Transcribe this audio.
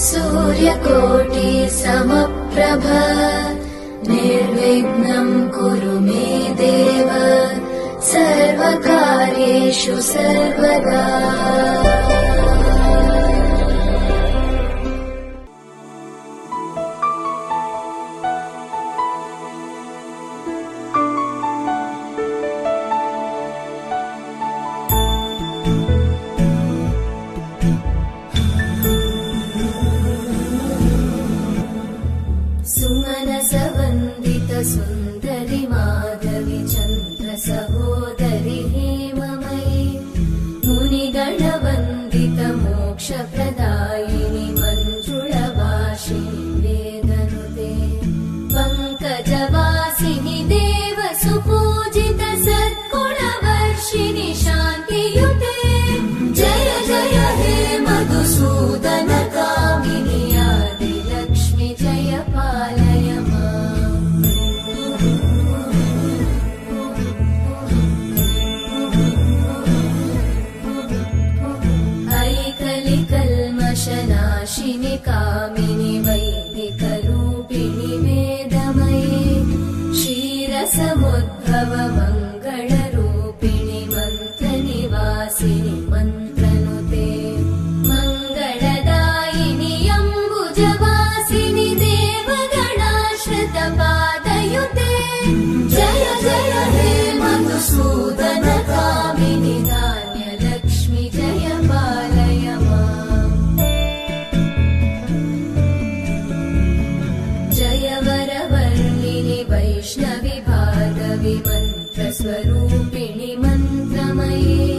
सूर्यकोटि समप्रभ निर्विघ्नं कुरु मे देव सर्वकार्येषु सर्वदा। सुमनसवन्दित सुन्दरि माधवि चन्द्र सहोदरि हेममयि मुनिगणवन्दित मोक्षप्रदायिनि मञ्जुळभाषिणि वेदनुते पङ्कजवासिनि देव सुपूजित सद्गुणवर्षिणि शान्तियुते जय जय हे मधुसूदन कामिनि आदिलक्ष्मि जय पालय माम्। ऐकलिकल्मषनाशिनि कामिनि वैदिकरूपिणि वेदमये क्षीरसमुद्भव मङ्गलरूपिणि मन्त्रनिवासिनि मन्त्रनुते मङ्गलदायिनि अम्बुजवासिनि देवगणाश्रितपादयुते जय जय हे मधुसूदन कामिनि धान्यलक्ष्मि जय पालय माम्। जय वरवर्णिनि वैष्णवि भार्गवि मन्त्रस्वरूपिणि मन्त्रमये